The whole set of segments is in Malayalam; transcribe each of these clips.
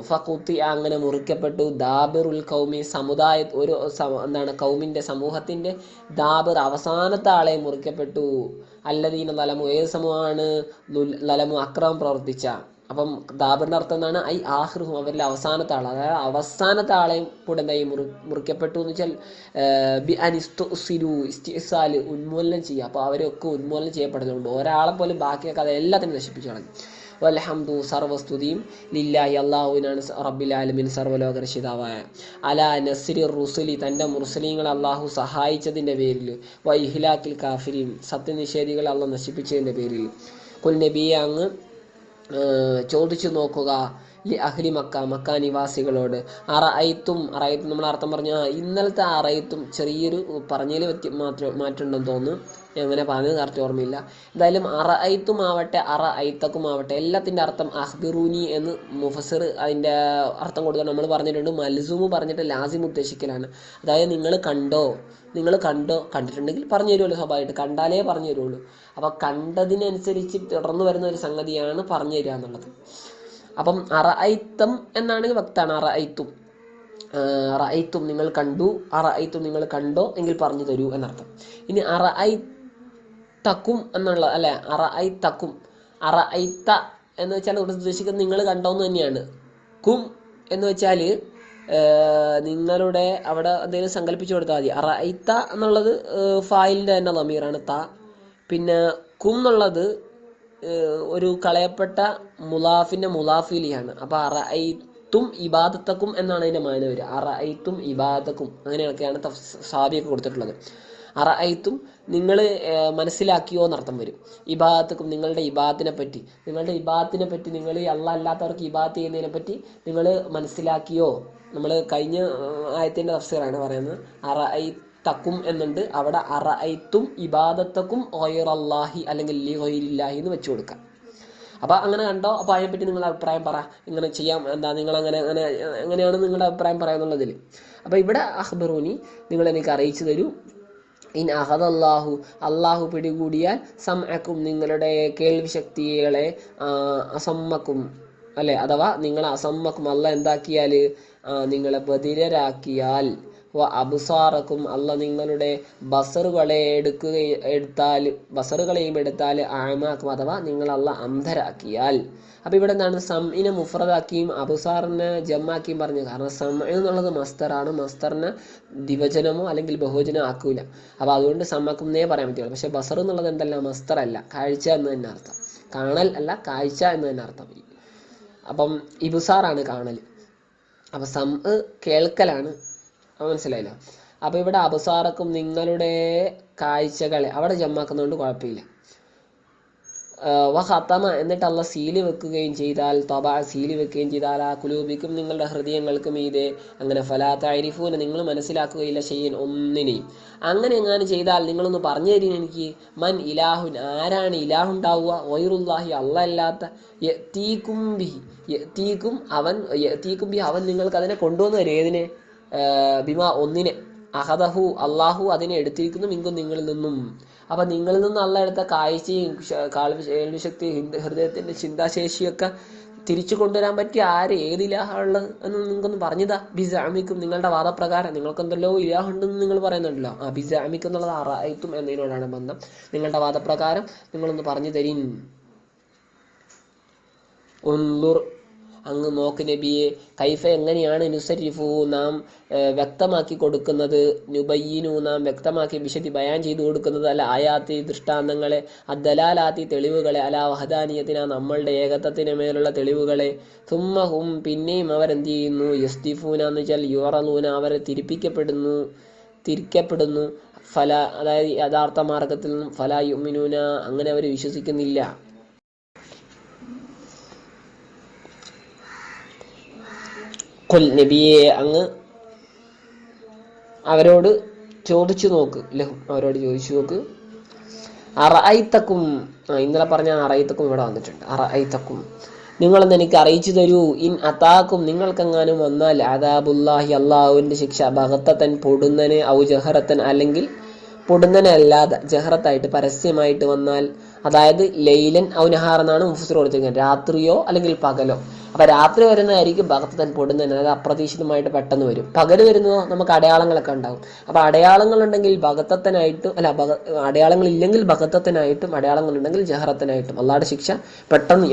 ഫഖുത്തി അങ്ങനെ മുറിക്കപ്പെട്ടു ദാബിറുൽ കൗമി എന്താണ് കൗമിൻ്റെ സമൂഹത്തിൻ്റെ ദാബിർ അവസാനത്തെ ആളെ മുറിക്കപ്പെട്ടു. അല്ലദീന ലലമു ഏത് സമൂഹമാണ്? ലലമു അക്രമം പ്രവർത്തിച്ച. അപ്പം ദാബിറിൻ്റെ അർത്ഥം എന്താണ്? ഐ ആഹ്റുഹും അവരിലെ അവസാനത്തെ ആൾ, അതായത് അവസാനത്തെ ആളെയും കൂടെ എന്തായി മുറിക്കപ്പെട്ടു എന്ന് വെച്ചാൽ ബി അനിസ്തുസിരു ഇസ്തിസാൽ ഉന്മൂലനം ചെയ്യുക. അപ്പോൾ അവരൊക്കെ ഉന്മൂലനം ചെയ്യപ്പെടുന്നുണ്ട്. ഒരാളെ പോലും ബാക്കിയാക്കാതെ എല്ലാത്തിനും നശിപ്പിച്ചു കളഞ്ഞു. വൽഹംദു സർവസ്തുതിയും ലില്ലാഹി അള്ളാഹുവിനാണ് റബ്ബിൽ ആലമീൻ സർവ്വലോക രക്ഷിതാവായ. അലാ നസ്രി റുസുലി തൻ്റെ മുർസലീങ്ങളെ അള്ളാഹു സഹായിച്ചതിൻ്റെ പേരിൽ, വ ഇഹ്ലാക്കിൽ കാഫിരീൻ സത്യനിഷേധികളെ അള്ളാഹ് നശിപ്പിച്ചതിൻ്റെ പേരിൽ. കുൽ നബിയെ അങ്ങ് ചോദിച്ചു നോക്കുക ലി അഹ്ലി മക്ക മക്ക നിവാസികളോട് അറഅയ്തും നമ്മൾ അർത്ഥം പറഞ്ഞ ഇന്നലത്തെ അറഅയ്തും ചെറിയൊരു പറഞ്ഞതിൽ മാറ്റമുണ്ടെന്ന് തോന്നുന്നു. എങ്ങനെ പറഞ്ഞത് കറക്റ്റ് ഓർമ്മയില്ല. എന്തായാലും അറഅയ്തും ആവട്ടെ അറഅയ്തക്കും ആവട്ടെ എല്ലാത്തിൻ്റെ അർത്ഥം അഖ്ബിറൂനി എന്ന് മുഫസ്സിർ അതിൻ്റെ അർത്ഥം കൊടുക്കാൻ നമ്മൾ പറഞ്ഞിട്ടുണ്ട്. മൽസൂമ് പറഞ്ഞിട്ട് ലാസിം ഉദ്ദേശിക്കലാണ്. അതായത് നിങ്ങൾ കണ്ടിട്ടുണ്ടെങ്കിൽ പറഞ്ഞു തരുമല്ലോ, സ്വാഭാവികമായിട്ട് കണ്ടാലേ പറഞ്ഞു തരുള്ളൂ. അപ്പോൾ കണ്ടതിനനുസരിച്ച് തുടർന്ന് വരുന്ന ഒരു സംഗതിയാണ് പറഞ്ഞു തരിക എന്നുള്ളത്. അപ്പം അറഅയ്തം എന്നാണെങ്കിൽ വ്യക്തമാണ്. അറഅയ്തും നിങ്ങൾ കണ്ടു, അറഅയ്തും നിങ്ങൾ കണ്ടോ എങ്കിൽ പറഞ്ഞു തരൂ എന്നർത്ഥം. ഇനി അറഅയ്തക്കും എന്നുള്ള അല്ലെ, അറഅയ്ത എന്ന് വെച്ചാൽ ഇവിടെ ഉദ്ദേശിക്കുന്നത് നിങ്ങൾ കണ്ടോന്ന് തന്നെയാണ്. കും എന്ന് വെച്ചാൽ നിങ്ങളുടെ അവിടെ എന്തെങ്കിലും സങ്കല്പിച്ചു കൊടുത്താൽ മതി. അറഅയ്ത എന്നുള്ളത് ഫായിലിൻ്റെ തന്നെ ദമീറാണ് ത. പിന്നെ കും എന്നുള്ളത് ഒരു കളയപ്പെട്ട മുലാഫിൻ്റെ മുലാഫിലിയാണ്. അപ്പോൾ അറഅയ്തും ഇബാദത്തക്കും എന്നാണ് അതിൻ്റെ മാന വരിക. അറഅയ്തും ഇബാദത്തക്കും അങ്ങനെയൊക്കെയാണ് സാബിയൊക്കെ കൊടുത്തിട്ടുള്ളത്. അറഅയ്തും നിങ്ങൾ മനസ്സിലാക്കിയോ എന്നർത്ഥം വരും. ഇബാദത്തക്കും നിങ്ങളുടെ ഇബാദത്തിനെ പറ്റി നിങ്ങൾ അല്ലാഹ് അല്ലാത്തവർക്ക് ഇബാദത്ത് ചെയ്യുന്നതിനെ പറ്റി നിങ്ങൾ മനസ്സിലാക്കിയോ. നമ്മൾ കഴിഞ്ഞ ആയത്തിൻ്റെ തഫ്സീറാണ് പറയുന്നത്. അറഅയ്തക്കും എന്നുണ്ട്, അവിടെ അറഅയ്തും ഇബാദത്തക്കും ഗൈറല്ലാഹി അല്ലെങ്കിൽ ലി ഗൈരില്ലാഹി എന്ന് വെച്ചു കൊടുക്കാം. അപ്പോൾ അങ്ങനെ കണ്ടോ, അപ്പോൾ അതിനെപ്പറ്റി നിങ്ങളുടെ അഭിപ്രായം പറ, ഇങ്ങനെ ചെയ്യാം നിങ്ങൾ എങ്ങനെയാണ് നിങ്ങളുടെ അഭിപ്രായം പറയാന്നുള്ളതിൽ. അപ്പോൾ ഇവിടെ അഖ്ബറൂനി നിങ്ങൾ എനിക്ക് അറിയിച്ചു തരൂ. ഇൻ അഹദല്ലാഹു അള്ളാഹു പിടികൂടിയാൽ സമഅക്കും നിങ്ങളുടെ കേൾവി ശക്തികളെ, അസമ്മക്കും അല്ലെ, അഥവാ നിങ്ങളെ അസമ്മക്കും അള്ളാഹ് എന്താക്കിയാൽ നിങ്ങളെ ബധിരരാക്കിയാൽ, വ അബ്സാറക്കും അള്ളാഹ് നിങ്ങളുടെ ബസറുകളെയും എടുത്താൽ ആമാക്കും അഥവാ നിങ്ങൾ അള്ളാഹ് അന്ധരാക്കിയാൽ. അപ്പോൾ ഇവിടെ എന്താണ് സംഇനെ മുഫ്രദാക്കിയും അബ്സാറിനെ ജമ്മാക്കിയും പറഞ്ഞു. കാരണം സം എന്നുള്ളത് മസ്തറാണ്, മസ്തറിനെ ദിവചനമോ അല്ലെങ്കിൽ ബഹുവചനമോ ആക്കൂല. അപ്പോൾ അതുകൊണ്ട് സമ്മക്കും എന്നേ പറയാൻ പറ്റുള്ളൂ. പക്ഷേ ബസർ എന്നുള്ളത് എന്തല്ല, മസ്തറല്ല, കാഴ്ച എന്ന് തന്നെ അർത്ഥം. കാണൽ അല്ല, കാഴ്ച എന്ന് തന്നെ അർത്ഥം. അപ്പം ഇബ്സാറാണ് കാണൽ. അപ്പം സം കേൾക്കലാണ്. മനസ്സിലായില്ല. അപ്പോൾ ഇവിടെ അബ്സാറക്കും നിങ്ങളുടെ കാഴ്ചകളെ അവിടെ ജമ്മാക്കുന്നതുകൊണ്ട് കുഴപ്പമില്ല. വ ഖതമ എന്നിട്ട് അള്ളാഹ് സീല് വെക്കുകയും ചെയ്താൽ, സീല് വെക്കുകയും ചെയ്താൽ ആ കുലൂബിക്കും നിങ്ങളുടെ ഹൃദയങ്ങൾക്കും മീതെ അങ്ങനെ ഫലാ തഅരിഫൂന നിങ്ങൾ മനസ്സിലാക്കുകയില്ല ഷൈഅൻ ഒന്നിനെയും. അങ്ങനെ എങ്ങാനും ചെയ്താൽ നിങ്ങളൊന്ന് പറഞ്ഞു തരീൻ എനിക്ക്. മൻ ഇലാഹുൻ ആരാണ് ഇലാഹുണ്ടാവുക, ഗൈറുല്ലാഹി അള്ളാഹ് അല്ലാത്ത, യഅതീകും ബിഹി അവൻ നിങ്ങൾക്ക് അതിനെ കൊണ്ടുവന്നു തരും. ഏതിനെ? ബിമാ ഒന്നിനെ, അഹദഹു അള്ളാഹു അതിനെ എടുത്തിരിക്കുന്നു, മിങ്കും നിങ്ങളിൽ നിന്നും. അപ്പം നിങ്ങളിൽ നിന്ന് അള്ളാഹ് എടുത്ത കാഴ്ചയും കേൾവിശക്തിയും ഹൃദയത്തിൻ്റെ ചിന്താശേഷിയൊക്കെ തിരിച്ചു കൊണ്ടുവരാൻ പറ്റിയ ഏത് ഇലാഹുള്ളത് എന്ന് നിങ്ങൾക്കൊന്ന് പറഞ്ഞതാ. ബിസഅമിക്കും നിങ്ങളുടെ വാദപ്രകാരം, നിങ്ങൾക്കെന്തല്ലോ ഇലാഹുണ്ടെന്ന് നിങ്ങൾ പറയുന്നുണ്ടല്ലോ. ബിസഅമിക്കും എന്നുള്ളത് അറഅയ്തും എന്നതിനോടാണ് ബന്ധം. നിങ്ങളുടെ വാദപ്രകാരം നിങ്ങളൊന്ന് പറഞ്ഞു തരീൻ. ഉൻദുർ അങ്ങ് നോക്ക് നബിയെ, കൈഫ എങ്ങനെയാണ് നുസരിഫു നാം വ്യക്തമാക്കി കൊടുക്കുന്നത്, നുബയ്യിനു നാം വ്യക്തമാക്കി ബയാൻ ചെയ്തു കൊടുക്കുന്നത്, അല്ല ആയാത്തി ദൃഷ്ടാന്തങ്ങളെ, അദ്ദലാലാത്തി തെളിവുകളെ, അല വഹദാനിയത്തിന നമ്മളുടെ ഏകത്വത്തിന് മേലുള്ള തെളിവുകളെ, സുമ്മഹും പിന്നെയും അവരെന്ത് ചെയ്യുന്നു, യസ്തിഫൂന എന്ന് വെച്ചാൽ യുറലൂന അവരെ തിരിക്കപ്പെടുന്നു, ഫല അതായത് യഥാർത്ഥ മാർഗത്തിൽ നിന്നും, ഫല യുമിനൂന അങ്ങനെ അവർ വിശ്വസിക്കുന്നില്ല. ഖുൽ നബിയെ അങ്ങ് അവരോട് ചോദിച്ചു നോക്ക്, അവരോട് ചോദിച്ചു നോക്ക്. അറഅയ്തക്കും ഇന്നലെ പറഞ്ഞ അറഅയ്തക്കും ഇവിടെ വന്നിട്ടുണ്ട്. അറഅയ്തക്കും നിങ്ങളെന്ന് എനിക്ക് അറിയിച്ചു തരൂ. ഇൻ അതാക്കും നിങ്ങൾക്കെങ്ങാനും വന്നാൽ അദാബുല്ലാഹി അള്ളാഹുവിൻ്റെ ശിക്ഷ, ബഗത്തൻ പൊടുന്നനെ, ഔ ജഹറത്തൻ അല്ലെങ്കിൽ പൊടുന്നനെ അല്ലാതെ ജഹറത്തായിട്ട് പരസ്യമായിട്ട് വന്നാൽ, അതായത് ലൈലൻ ഔ നഹാർ എന്നാണ് മുഫസ്സിർ കൊടുത്തിരിക്കുന്നത്, രാത്രിയോ അല്ലെങ്കിൽ പകലോ. അപ്പം രാത്രി വരുന്നതായിരിക്കും ബഗത്തൻ പൊടുന്നതിന്, അതായത് അപ്രതീക്ഷിതമായിട്ട് പെട്ടെന്ന് വരും. പകല് വരുന്നതോ നമുക്ക് അടയാളങ്ങളൊക്കെ ഉണ്ടാവും. അപ്പം അടയാളങ്ങളുണ്ടെങ്കിൽ ബഗത്തത്തിനായിട്ടും അടയാളങ്ങളില്ലെങ്കിൽ ബഗത്തത്തിനായിട്ടും അടയാളങ്ങളുണ്ടെങ്കിൽ ജഹറത്തിനായിട്ടും അള്ളാഹുടെ ശിക്ഷ പെട്ടെന്ന്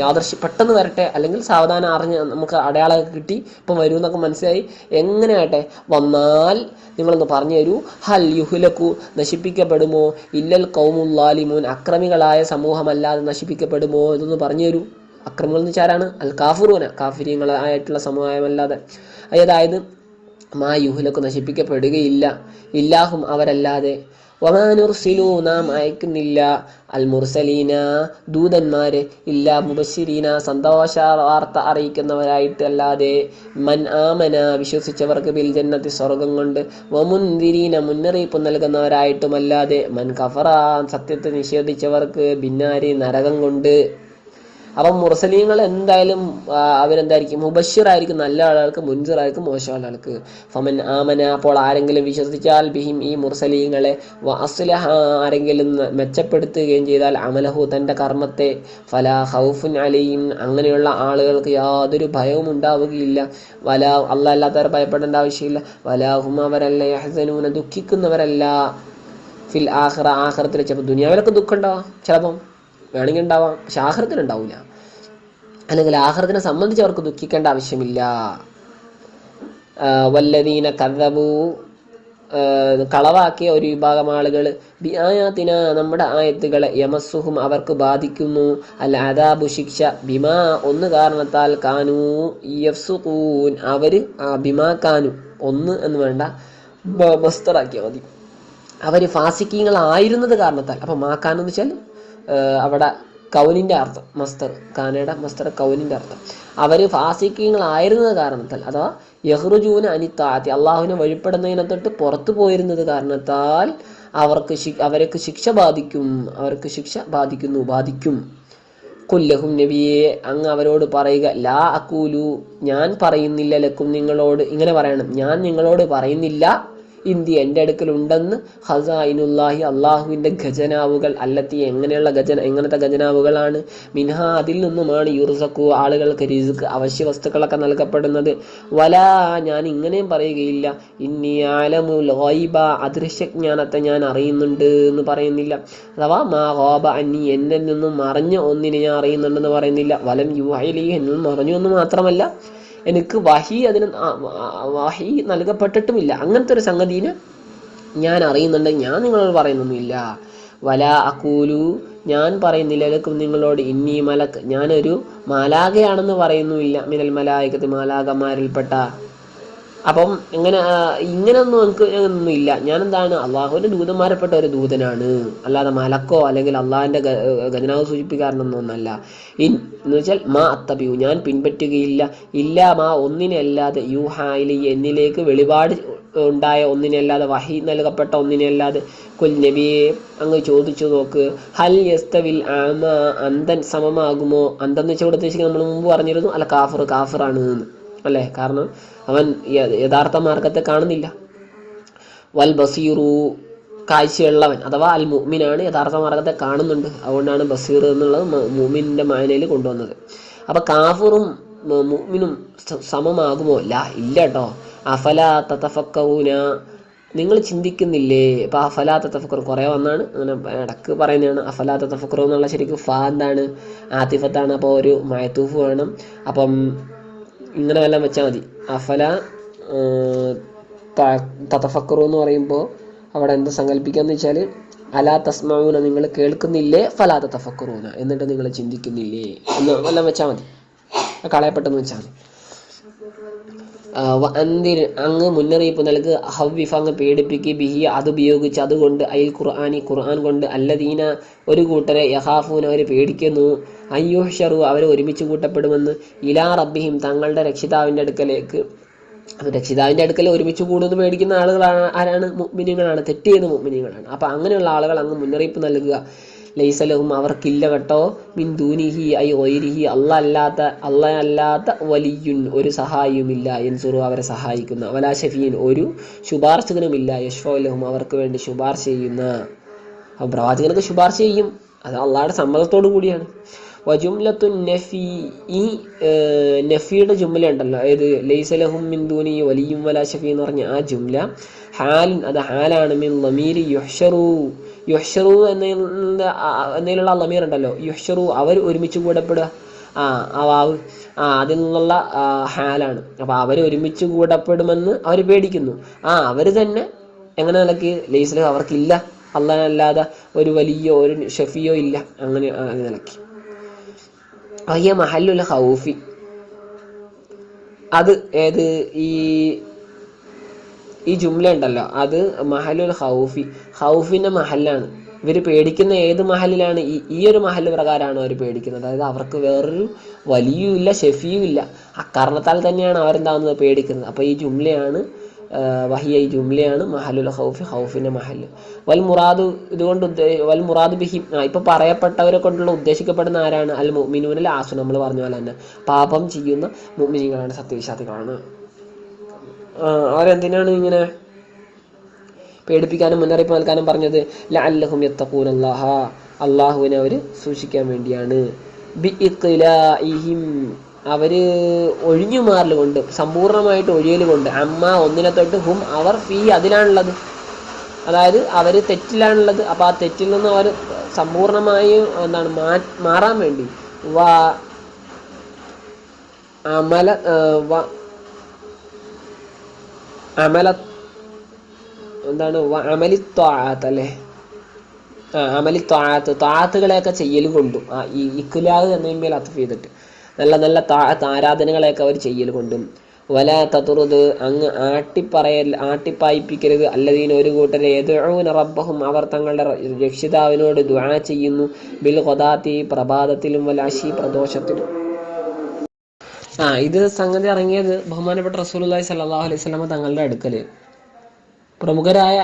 പെട്ടെന്ന് വരട്ടെ, അല്ലെങ്കിൽ സാവധാനം അറിഞ്ഞ് നമുക്ക് അടയാളമൊക്കെ കിട്ടി ഇപ്പം വരും എന്നൊക്കെ മനസ്സിലായി എങ്ങനെയാട്ടെ വന്നാൽ നിങ്ങളൊന്ന് പറഞ്ഞു തരൂ. ഹൽ യുഹ്ലകു നശിപ്പിക്കപ്പെടുമോ ഇല്ലൽ ഖൗമുൽ അക്രമികളായ സമൂഹമല്ലാതെ നശിപ്പിക്കപ്പെടുമോ ഇതൊന്ന് പറഞ്ഞു തരൂ. അക്രമികൾ എന്ന് വെച്ചാൽ ആരാണ്? അൽ കാഫിറൂന, കാഫിര്യങ്ങളായിട്ടുള്ള സമൂഹമല്ലാതെ. അതായത് മാ യുഹ്ലകു നശിപ്പിക്കപ്പെടുകയില്ല ഇല്ലാഹും അവരല്ലാതെ, വമാ നുർസിലു നാം അയക്കുന്നില്ല അൽ മുർസലീന ദൂതന്മാരെ ഇല്ലാ മുബശ്ശിരീന സന്തോഷ വാർത്ത അറിയിക്കുന്നവരായിട്ട് അല്ലാതെ, മൻ ആമന വിശ്വസിച്ചവർക്ക് ബിൽ ജന്നത്തി സ്വർഗം കൊണ്ട്, വമുൻദിരീന മുന്നറിയിപ്പ് നൽകുന്നവരായിട്ടുമല്ലാതെ, മൻ കഫറ സത്യത്തെ നിഷേധിച്ചവർക്ക് ബിന്നാരി നരകം കൊണ്ട്. അപ്പം മുർസലീങ്ങൾ എന്തായാലും അവരെന്തായിരിക്കും? മുബശ്ശിറായിരിക്കും നല്ല ആളുകൾക്ക്, മുൻസിറായിരിക്കും മോശം ആളുകൾക്ക്. ഫമൻ ആമന അപ്പോൾ ആരെങ്കിലും വിശ്വസിച്ചാൽ ബിഹിം ഈ മുർസലീങ്ങളെ, വഅസ്ലഹ ആരെങ്കിലും മെച്ചപ്പെടുത്തുകയും ചെയ്താൽ അമലഹു തൻ്റെ കർമ്മത്തെ, ഫലാ ഖൗഫുൻ അലൈഹിം അങ്ങനെയുള്ള ആളുകൾക്ക് യാതൊരു ഭയവും ഉണ്ടാവുകയില്ല, വലാ അല്ലാഹ് അല്ലാത്തവരെ ഭയപ്പെടേണ്ട ആവശ്യമില്ല, വലാഹും അവരല്ല യഹ്സനൂന ദുഃഖിക്കുന്നവരല്ല, ഫിൽ ആഖിറ ആഖിറത്തിൽ. ചിലപ്പോൾ ദുനിയാവിലൊക്കെ ദുഃഖം ഉണ്ടാവാം, ചിലപ്പം വേണമെങ്കിൽ ഉണ്ടാവാം, പക്ഷെ ആഖിറത്തിൽ ഉണ്ടാവില്ല. അല്ലെങ്കിൽ ആഖിറത്തിനെ സംബന്ധിച്ച് അവർക്ക് ദുഃഖിക്കേണ്ട ആവശ്യമില്ല. വല്ലദീന കദ്ദബൂ കളവാക്കിയ ഒരു വിഭാഗം ആളുകൾ, ബി ആയാത്തിന നമ്മുടെ ആയത്തുകളെ, യമസ്സുഹും അവർക്ക് ബാധിക്കുന്നു, അൽ അദാബു ശിക്ഷ, ബിമാ ഒന്ന് കാരണത്താൽ, കാനൂ യഫ്സുഖൂൻ അവര് ബിമാ കാനു ഒന്ന് എന്ന് വേണ്ട മസ്തറാക്കിയാൽ മതി, അവർ ഫാസിക്കീങ്ങളായിരുന്നത് കാരണത്താൽ. അപ്പം മാക്കാനു എന്ന് വെച്ചാൽ അവിടെ കൗനിൻ്റെ അർത്ഥം, മസ്തർ കാനയുടെ മസ്തർ കൗനിൻ്റെ അർത്ഥം. അവർ ഫാസിക്കീങ്ങളായിരുന്നത് കാരണത്താൽ, അഥവാ യഹ്റുജൂന അനിത്താത്തി അള്ളാഹുവിനെ വഴിപ്പെടുന്നതിനെ തൊട്ട് പുറത്തു പോയിരുന്നത് കാരണത്താൽ അവർക്ക് ശിക്ഷ ബാധിക്കും. കുല്ലഹും നബിയെ അങ്ങ് അവരോട് പറയുക, ലാ അക്കൂലു ഞാൻ പറയുന്നില്ല, ലക്കും നിങ്ങളോട്, ഇങ്ങനെ പറയണം, ഞാൻ നിങ്ങളോട് പറയുന്നില്ല, ഇന്ത്യ എൻ്റെ അടുക്കലുണ്ടെന്ന്, ഖസാഇനുല്ലാഹി അള്ളാഹുവിൻ്റെ ഖജനാവുകൾ, അല്ലത്തി എങ്ങനത്തെ ഖജനാവുകളാണ്, മിൻഹ അതിൽ നിന്നുമാണ്, യുർസഖു ആളുകൾക്ക് റിസ്ക് അവശ്യ വസ്തുക്കളൊക്കെ നൽകപ്പെടുന്നത്, വലാ ഞാൻ ഇങ്ങനെയും പറയുകയില്ല, ഇന്നി അലമുൽ ഗൈബ അദൃശ്യജ്ഞാനത്തെ ഞാൻ അറിയുന്നുണ്ട് എന്ന് പറയുന്നില്ല, അഥവാ മാ ഗാബ അന്നി എന്നിൽ നിന്നും മറഞ്ഞ ഒന്നിനെ ഞാൻ അറിയുന്നുണ്ടെന്ന് പറയുന്നില്ല, വലം യുഹൈലി എന്നിൽ മറഞ്ഞു എന്ന് മാത്രമല്ല എനിക്ക് വഹി നൽകപ്പെട്ടിട്ടുമില്ല, അങ്ങനത്തെ ഒരു സംഗതിനെ ഞാൻ അറിയുന്നുണ്ട്, ഞാൻ നിങ്ങളോട് പറയുന്നൊന്നുമില്ല. വലാ അഖൂലു ഞാൻ പറയുന്നില്ല, ലക്കും നിങ്ങളോട്, ഇന്നി മലക്ക് ഞാനൊരു മാലാഖയാണെന്ന് പറയുന്നുമില്ല, മിനൽ മലായികത്ത് മാലാഖമാരിൽപ്പെട്ട. അപ്പം ഇങ്ങനെയൊന്നും എനിക്ക് ഒന്നുമില്ല, ഞാനെന്താണ് അള്ളാഹുവിൻ്റെ ദൂതന്മാരെപ്പെട്ട ഒരു ദൂതനാണ്, അല്ലാതെ മലക്കോ അല്ലെങ്കിൽ അള്ളാഹിൻ്റെ ഖജനാവ് സൂചിപ്പിക്കാരനൊന്നും ഒന്നല്ല. എന്ന് വെച്ചാൽ മാ അത്തബിയു ഞാൻ പിൻപറ്റുകയില്ല, ഇല്ല മാ ഒന്നിനെ അല്ലാതെ, യൂഹായിലി എന്നിലേക്ക് വെളിപാട് ഉണ്ടായ ഒന്നിനെ അല്ലാതെ, വഹി നൽകപ്പെട്ട ഒന്നിനെ അല്ലാതെ. കുൽ നബിയെ അങ്ങ് ചോദിച്ചു നോക്ക്, ഹൽ യസ്തവിൽ ആമ അന്ധൻ സമമാകുമോ? അന്ധെന്ന് വെച്ചാൽ ഇവിടെ ഉദ്ദേശിക്കുന്നത് നമ്മൾ മുമ്പ് പറഞ്ഞിരുന്നു, അല്ല കാഫിറാണ് അല്ലേ, കാരണം അവൻ യഥാർത്ഥ മാർഗത്തെ കാണുന്നില്ല. വൽ ബസീറു കാഴ്ചയുള്ളവൻ, അഥവാ അൽ മുഅ്മിനാണ്, യഥാർത്ഥ മാർഗത്തെ കാണുന്നുണ്ട്, അതുകൊണ്ടാണ് ബസീർ എന്നുള്ളത് മുഅ്മിനിന്റെ മാനയിൽ കൊണ്ടുവന്നത്. അപ്പൊ കാഫിറും മുഅ്മിനും സമമാകുമോ? ഇല്ല കേട്ടോ. അഫലാ തതഫക്കറൂന നിങ്ങൾ ചിന്തിക്കുന്നില്ലേ? ഇപ്പൊ അഫലാ തതഫക്കറു കുറേ വന്നാണ്, അങ്ങനെ ഇടക്ക് പറയുന്നതാണ്. അഫലാ തതഫക്കറു എന്നുള്ള ശരിക്കും ഫാ എന്താണ്? ആതിഫത്താണ്, അപ്പോൾ ഒരു മഅതൂഫ് വേണം. അപ്പം ഇങ്ങനെ വല്ലതും വെച്ചാൽ മതി. അഫല തതഫക്കറു എന്ന് പറയുമ്പോൾ അവിടെ എന്ത് സങ്കല്പിക്കാന്ന് വെച്ചാൽ, അലാ തസ്മഊന നിങ്ങൾ കേൾക്കുന്നില്ലേ, ഫലാ തതഫക്കറൂന എന്നിട്ട് നിങ്ങൾ ചിന്തിക്കുന്നില്ലേ എന്ന് വല്ലതും വെച്ചാൽ മതി, കളയപ്പെട്ടെന്ന് വെച്ചാൽ മതി. അന്തിർ അങ്ങ് മുന്നറിയിപ്പ് നൽകുക, ഹവ്വിഫ് അങ്ങ് പേടിപ്പിക്കുക, ബിഹി അതുപയോഗിച്ച്, അതുകൊണ്ട്, അയിൽ ഖുർആൻ കൊണ്ട്, അല്ലദീന ഒരു കൂട്ടരെ, യഖാഫൂന അവർ പേടിക്കുന്നു, അയ്യുഹ്ശറു അവർ ഒരുമിച്ച് കൂട്ടപ്പെടുമെന്ന്, ഇലാ റബ്ബിഹിം തങ്ങളുടെ രക്ഷിതാവിൻ്റെ അടുക്കലേക്ക്. രക്ഷിതാവിൻ്റെ അടുക്കൽ ഒരുമിച്ച് കൂടുന്നത് പേടിക്കുന്ന ആളുകളാണ് ആരാണ്? മുഅ്മിനീങ്ങളാണ്, തെറ്റ് ചെയ്യുന്ന മുഅ്മിനീങ്ങളാണ്. അപ്പം അങ്ങനെയുള്ള ആളുകൾ അങ്ങ് മുന്നറിയിപ്പ് നൽകുക. ലൈസലഹും അവർക്കില്ല കേട്ടോ, മിൻ ദൂനിഹി ഐ ഗൈരിഹി അല്ലാത്ത വലിയുൻ ഒരു സഹായിയുമില്ല, യൻസുറു അവരെ സഹായിക്കുന്ന, വലാ ഷഫീൻ ഒരു ശുപാർശകനുമില്ല, യശ്ഫഉലഹും അവർക്ക് വേണ്ടി ശുപാർശ ചെയ്യുന്ന. അപ്പോൾ പ്രവാചകനൊക്കെ ശുപാർശ ചെയ്യും, അത് അള്ളാഹുടെ സമ്മതത്തോടു കൂടിയാണ്. വജുംലത്തു നഫി, ഈ നഫിയുടെ ജുംല ഉണ്ടല്ലോ, ഏത് ലൈസ ലഹും മിൻ ദൂനി വലിയും വലാ ഷഫീ എന്ന് പറഞ്ഞ ആ ജുംല ഹാലിൻ, അത് ഹാലാണ് മിൻ ലമീരി യുഹ്ശറു. യുഹ്ശറു എന്നതിലുള്ള ലമീർ ഉണ്ടല്ലോ, യുഹ്ശറു അവർ ഒരുമിച്ച് കൂടപ്പെടുക, ആ വാവ് അതിൽ നിന്നുള്ള ഹാലാണ്. അപ്പോൾ അവർ ഒരുമിച്ച് കൂടപ്പെടുമെന്ന് അവർ പേടിക്കുന്നു. അവർ തന്നെ എങ്ങനെ നിലയ്ക്ക് ലൈസല അവർക്കില്ല, അല്ലാതെ ഒരു വലിയ ഒരു ഷഫിയോ ഇല്ല, അങ്ങനെ നിലയ്ക്ക്. വഹിയ മഹല്ലുൽ ഖൗഫി, അത് ഏത് ഈ ജുംല ഉണ്ടല്ലോ അത് മഹലുൽ ഖൗഫി, ഖൗഫിന്റെ മഹല്ലാണ്. ഇവർ പേടിക്കുന്ന ഏത് മഹലിലാണ്? ഈ ഒരു മഹല് പ്രകാരമാണ് അവർ പേടിക്കുന്നത്. അതായത് അവർക്ക് വേറൊരു വലിയും ഇല്ല ഷെഫിയും ഇല്ല, അക്കാരണത്താൽ തന്നെയാണ് അവരെന്താവുന്നത്, പേടിക്കുന്നത്. അപ്പോൾ ഈ ജുംലയാണ് വഹിയ, ഈ ജുംലയാണ് മഹലുൽ ഖൗഫി, ഖൗഫിന്റെ മഹല്. വൽ മുറാദ്, ഇതുകൊണ്ട് വൽ മുറാദ് ബിഹിം, ഇപ്പൊ പറയപ്പെട്ടവരെ കൊണ്ടുള്ള ഉദ്ദേശിക്കപ്പെടുന്ന ആരാണ്? അൽ മുഅ്മിനൂനൽ ആസു, നമ്മൾ പറഞ്ഞ പോലെ തന്നെ പാപം ചെയ്യുന്ന മുഅ്മിനീങ്ങളാണ്, സത്യവിശ്വാസികളാണ്. അവരെന്തിനാണ് ഇങ്ങനെ പേടിപ്പിക്കാനും മുന്നറിയിപ്പ് നൽകാനും പറഞ്ഞത്? ലഅല്ലഹും യത്തഖൂനല്ലാഹ, അള്ളാഹുവിനെ അവർ സൂക്ഷിക്കാൻ വേണ്ടിയാണ്. ബി ഇഖ്ലാഇഹിം, അവര് ഒഴിഞ്ഞു മാറൽ കൊണ്ട്, സമ്പൂർണ്ണമായിട്ട് ഒഴിയൽ കൊണ്ട്, അമ്മ ഒന്നിനെ തൊട്ട് ഹും അവർ ഫീ അതിലാണുള്ളത്, അതായത് അവർ തെറ്റിലാണുള്ളത്. അപ്പോൾ ആ തെറ്റിൽ നിന്ന് അവർ സമ്പൂർണ്ണമായും എന്താണ് മാറാൻ വേണ്ടി എന്താണ് അമലി ത്വാഅത്ത് അല്ലേ, അമലി ത്വാഅത്തുകളെയൊക്കെ ചെയ്യൽ കൊണ്ടും, ഈ ഇഖ്ലാഖ് എന്നതിന്മേൽ അത്ഫ് ചെയ്തിട്ട് നല്ല നല്ല ആരാധനകളെയൊക്കെ അവർ ചെയ്യൽ കൊണ്ടും. വല തതുറുദ്, അങ്ങ് ആട്ടിപ്പായിപ്പിക്കരുത്, അല്ലദീന ഒരു കൂട്ടരെ യദ്ഊന റബ്ബഹും, അവർ തങ്ങളുടെ രക്ഷിതാവിനോട് ദുആ ചെയ്യുന്നു, ബിൽ ഖദാത്തി പ്രഭാതത്തിലും വൽ അശി പ്രദോഷത്തിലും. ഇത് സംഗതി ഇറങ്ങിയത് ബഹുമാനപ്പെട്ട റസൂലുള്ളാഹി സ്വല്ലല്ലാഹു അലൈഹി വസല്ലമ തങ്ങളുടെ അടുക്കല് പ്രമുഖരായ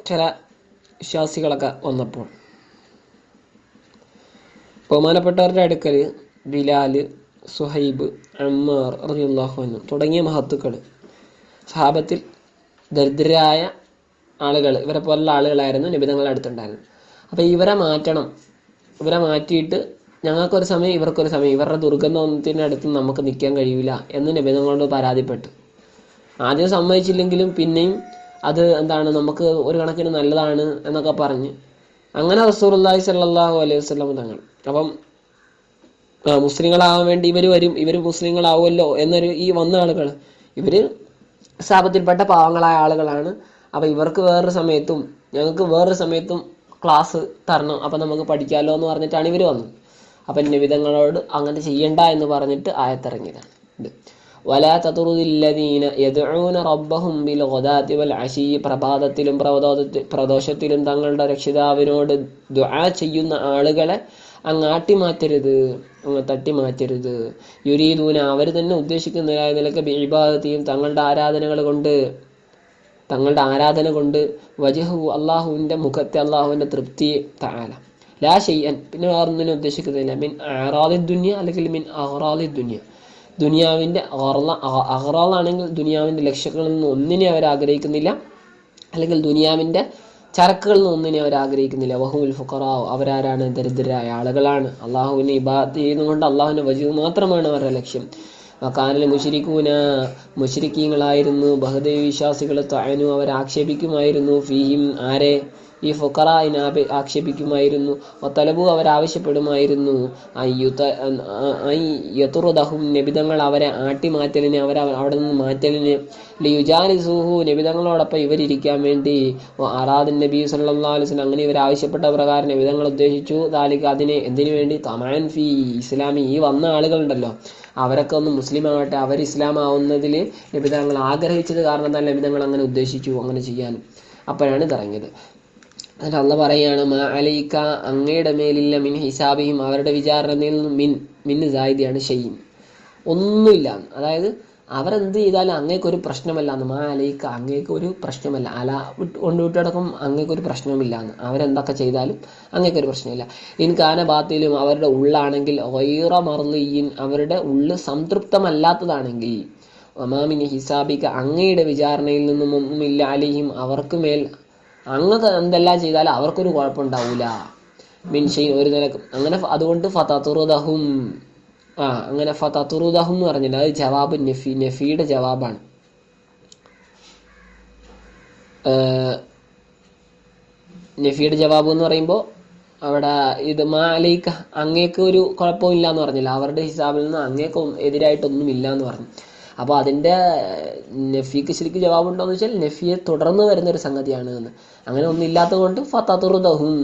ചില വിശ്വാസികളൊക്കെ വന്നപ്പോൾ ബഹുമാനപ്പെട്ടവരുടെ അടുക്കല് ബിലാല്, സുഹൈബ്, അമ്മാർ റളിയല്ലാഹു അൻഹു തുടങ്ങിയ മഹത്തുക്കൾ, സഹാബത്തിൽ ദരിദ്രരായ ആളുകൾ, ഇവരെ പോലുള്ള ആളുകളായിരുന്നു നബി തങ്ങളുടെ അടുത്തുണ്ടായിരുന്നത്. അപ്പോൾ ഇവരെ മാറ്റണം, ഇവരെ മാറ്റിയിട്ട് ഞങ്ങൾക്കൊരു സമയം ഇവർക്കൊരു സമയം, ഇവരുടെ ദുർഗന്ധത്തിൻ്റെ അടുത്ത് നമുക്ക് നിൽക്കാൻ കഴിയില്ല എന്ന് നബി തങ്ങളോട് പരാതിപ്പെട്ടു. ആദ്യം സമ്മതിച്ചില്ലെങ്കിലും പിന്നെയും അത് എന്താണ് നമുക്ക് ഒരു കണക്കിന് നല്ലതാണ് എന്നൊക്കെ പറഞ്ഞ് അങ്ങനെ റസൂലുള്ളാഹി സ്വല്ലല്ലാഹു അലൈഹി വസല്ലം തങ്ങൾ അപ്പം മുസ്ലിങ്ങളാവാൻ വേണ്ടി ഇവർ വരും, ഇവർ മുസ്ലിങ്ങളാവുമല്ലോ എന്നൊരു ഈ വന്ന ആളുകൾ ഇവർ സാപത്തിൽപ്പെട്ട പാവങ്ങളായ ആളുകളാണ്. അപ്പോൾ ഇവർക്ക് വേറൊരു സമയത്തും ഞങ്ങൾക്ക് വേറൊരു സമയത്തും ക്ലാസ് തരണം, അപ്പം നമുക്ക് പഠിക്കാമല്ലോ എന്ന് പറഞ്ഞിട്ടാണ് ഇവർ വന്നത്. അപ്പം നബിതങ്ങളോട് അങ്ങനെ ചെയ്യണ്ട എന്ന് പറഞ്ഞിട്ട് ആയത്തിറങ്ങിയതാണ് ഇത്. വലാ തതുറുദില്ലദീന യദ്ഊന റബ്ബഹും ബിൽ ഗദാതി വൽ അശീ, പ്രഭാതത്തിലും പ്രദോഷത്തിലും തങ്ങളുടെ രക്ഷിതാവിനോട് ദുആ ചെയ്യുന്ന ആളുകളെ അങ്ങ് ആട്ടിമാറ്റരുത്, അങ്ങ് തട്ടിമാറ്റരുത്. യുരീദൂന, അവർ തന്നെ ഉദ്ദേശിക്കുന്നതായ നിലക്ക് ബിഇബാദത്തിയും തങ്ങളുടെ ആരാധന കൊണ്ട് വജഹു അള്ളാഹുവിൻ്റെ മുഖത്തെ, അള്ളാഹുവിൻ്റെ തൃപ്തി തആല. ലാ ഷൈഅൻ, പിന്നെ വേറൊന്നിനും ഉദ്ദേശിക്കുന്നില്ല. മിൻ അഅറാദി ദുനിയ അല്ലെങ്കിൽ മിൻ അഗ്റാദി ദുനിയ, ദുനിയാവിൻ്റെ അഗ്റാദാണെങ്കിൽ ദുനിയാവിൻ്റെ ലക്ഷ്യങ്ങളിൽ നിന്ന് ഒന്നിനെ അവർ ആഗ്രഹിക്കുന്നില്ല, അല്ലെങ്കിൽ ദുനിയാവിൻ്റെ ചരക്കുകളിൽ നിന്ന് ഒന്നിനെ അവർ ആഗ്രഹിക്കുന്നില്ല. വഹുൽ ഫുഖറാ, അവരാരാണ്? ദരിദ്രരായ ആളുകളാണ്. അള്ളാഹുവിനെ ഇബാദത്ത് ചെയ്യുന്നതുകൊണ്ട് അള്ളാഹുവിൻ്റെ വജഹ് മാത്രമാണ് അവരുടെ ലക്ഷ്യം. വകാനൽ മുശ്രികൂന, മുശ്രിക്കീങ്ങളായിരുന്നു, ബഹുദൈവ വിശ്വാസികൾ, തഅനു അവർ ആക്ഷേപിക്കുമായിരുന്നു, ഫീഹിം ആരെ? ഈ ഫുഖറായിനെ ആക്ഷേപിക്കുമായിരുന്നു. വതലബു അവർ ആവശ്യപ്പെടുമായിരുന്നു, യതുറുദഹും നബിതങ്ങൾ അവരെ ആട്ടിമാറ്റലിന്, അവിടെ നിന്ന് മാറ്റലിന്, ലിയുജാലിസൂഹു നബിതങ്ങളോടൊപ്പം ഇവരിയ്ക്കാൻ വേണ്ടി. അറാദൻ നബി സല്ലല്ലാഹു അലൈഹി വസല്ലം, അങ്ങനെ ഇവർ ആവശ്യപ്പെട്ട പ്രകാരം നബിതങ്ങൾ ഉദ്ദേശിച്ചു. ദാലിക, അതിനെ എന്തിനു വേണ്ടി? തമഅൻ ഫീ ഇസ്ലാമി, ഈ വന്ന ആളുകളുണ്ടല്ലോ അവരൊക്കെ ഒന്ന് മുസ്ലിം ആവട്ടെ, അവർ ഇസ്ലാം ആവുന്നതിൽ നബിതങ്ങൾ ആഗ്രഹിച്ചത് കാരണം തന്നെ നബിതങ്ങൾ അങ്ങനെ ഉദ്ദേശിച്ചു, അങ്ങനെ ചെയ്യാനും. അപ്പോഴാണ് ഇതറങ്ങിയത്. എന്നിട്ട് അള്ളാഹ് പറയുകയാണ്, മാ അലൈക, അങ്ങയുടെ മേലില്ല, മിൻ ഹിസാബിഹിം അവരുടെ വിചാരണയിൽ നിന്നും, മിൻ സായിദിയാണ് ഷെയ്ൻ, ഒന്നുമില്ല. അതായത് അവരെന്ത് ചെയ്താലും അങ്ങേക്കൊരു പ്രശ്നമല്ല എന്ന്. മാ അലൈക, അങ്ങേക്ക് ഒരു പ്രശ്നമല്ല. കൊണ്ടുവിട്ടടക്കം അങ്ങേക്കൊരു പ്രശ്നമില്ല എന്ന്. അവരെന്തൊക്കെ ചെയ്താലും അങ്ങേക്കൊരു പ്രശ്നമില്ല. ഇൻ കാന ബാത്തിലും, അവരുടെ ഉള്ളാണെങ്കിൽ, ഗൈറ മർളിയിൻ അവരുടെ ഉള്ള് സംതൃപ്തമല്ലാത്തതാണെങ്കിൽ, ഒമാമിൻ ഹിസാബിക അങ്ങയുടെ വിചാരണയിൽ നിന്നും ഒന്നുമില്ല, അലിഹിം അവർക്ക് മേൽ അങ്ങ് എന്തെല്ലാം ചെയ്താലും അവർക്കൊരു കുഴപ്പമുണ്ടാവില്ല. മിൻ ഷൈഇൻ ഒരു നിലക്കും. അങ്ങനെ അതുകൊണ്ട് ഫതതുറുദഹും, അങ്ങനെ ഫതതുറുദഹും എന്ന് പറഞ്ഞില്ല, അത് ജവാബ് നഫിയുടെ ജവാബാണ്. നഫിയുടെ ജവാബ് എന്ന് പറയുമ്പോൾ അവിടെ ഇത് മാ അലൈക്ക, അങ്ങേക്ക് ഒരു കുഴപ്പവും ഇല്ല എന്ന് പറഞ്ഞില്ല, അവരുടെ ഹിസാബിൽ നിന്ന് അങ്ങേക്ക് എതിരായിട്ടൊന്നും ഇല്ല എന്ന് പറഞ്ഞു. അപ്പോൾ അതിൻ്റെ നഫിക്ക് ശരിക്കും ജവാബുണ്ടോ എന്ന് വെച്ചാൽ നഫിയെ തുടർന്ന് വരുന്നൊരു സംഗതിയാണ് എന്ന്. അങ്ങനെ ഒന്നും ഇല്ലാത്തത് കൊണ്ട് ഫതതുറുദഹും,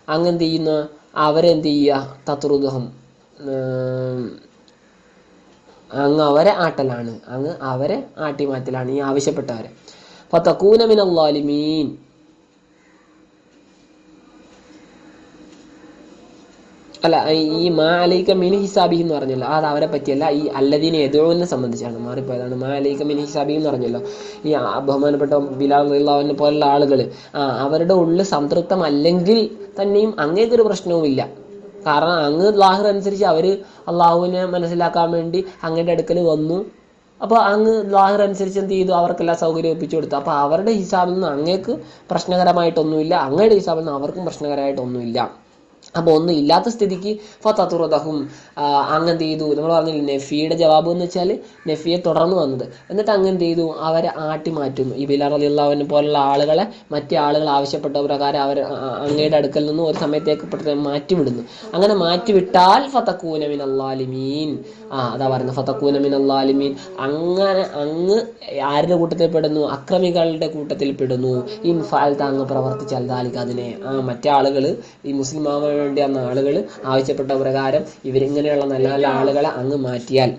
അങ്ങ് എന്ത് ചെയ്യുന്ന അവരെന്ത് ചെയ്യുക, തതുറുദഹും അങ്ങ് അവരെ ആട്ടലാണ്, അങ്ങ് അവരെ ആട്ടിമാറ്റലാണ് ഈ ആവശ്യപ്പെട്ടവരെ. ഫതകൂന മിനൽ ളാലിമീൻ, അല്ല ഈ മാ അലൈക മിൻ ഹിസാബിഹി എന്ന് പറഞ്ഞല്ലോ, അത് അവരെ പറ്റിയല്ല, ഈ അല്ലദീനെ യദൂനെ സംബന്ധിച്ചാണ്, മാറിപ്പോയതാണ്. മാ അലൈക മിൻ ഹിസാബിഹി എന്ന് പറഞ്ഞല്ലോ, ഈ ബഹുമാനപ്പെട്ട ബിലാൽ റളിയല്ലാഹു പോലുള്ള ആളുകൾ അവരുടെ ഉള്ളിൽ സംതൃപ്തമല്ലെങ്കിൽ തന്നെയും അങ്ങേക്കൊരു പ്രശ്നവുമില്ല. കാരണം അങ്ങ് ലാഹിർ അനുസരിച്ച് അവർ അള്ളാഹുവിനെ മനസ്സിലാക്കാൻ വേണ്ടി അങ്ങയുടെ അടുക്കൽ വന്നു. അപ്പോൾ അങ്ങ് ലാഹിർ അനുസരിച്ച് എന്ത് ചെയ്തു, അവർക്കെല്ലാം സൗകര്യം ഒപ്പിച്ചു കൊടുത്തു. അപ്പോൾ അവരുടെ ഹിസാബിൽ നിന്ന് അങ്ങേക്ക് പ്രശ്നകരമായിട്ടൊന്നുമില്ല, അങ്ങയുടെ ഹിസാബിൽ നിന്ന് അവർക്കും പ്രശ്നകരമായിട്ടൊന്നുമില്ല. അപ്പോൾ ഒന്നും ഇല്ലാത്ത സ്ഥിതിക്ക് ഫതതുറുദഹും അങ്ങ് എന്ത് ചെയ്തു, നമ്മൾ പറഞ്ഞില്ല നഫിയുടെ ജവാബ് എന്ന് വെച്ചാൽ നഫിയെ തുടർന്ന് വന്നത്. എന്നിട്ട് അങ്ങ് എന്ത് ചെയ്തു, അവരെ ആട്ടി മാറ്റുന്നു. ഈ ബിലാൽ റളിയല്ലാഹു പോലുള്ള ആളുകളെ മറ്റേ ആളുകൾ ആവശ്യപ്പെട്ട പ്രകാരം അവർ അങ്ങയുടെ അടുക്കൽ നിന്നും ഒരു സമയത്തേക്ക് മാറ്റിവിടുന്നു. അങ്ങനെ മാറ്റിവിട്ടാൽ ഫതകൂന മിനൽ ളാലിമീൻ, അതാ പറയുന്നത് ഫതകൂന മിനൽ ളാലിമീൻ. അങ്ങനെ അങ്ങ് ആരുടെ കൂട്ടത്തിൽ പെടുന്നു, അക്രമികളുടെ കൂട്ടത്തിൽ പെടുന്നു. ഇൻ ഫഅൽത, അങ്ങ് പ്രവർത്തിച്ചാൽ ദാലിക അതിനെ, മറ്റേ ആളുകൾ ഈ മുസ്ലിം വേണ്ടി വന്ന ആളുകൾ ആവശ്യപ്പെട്ട പ്രകാരം ഇവരിങ്ങനെയുള്ള നല്ല നല്ല ആളുകളെ അങ്ങ് മാറ്റിയാൽ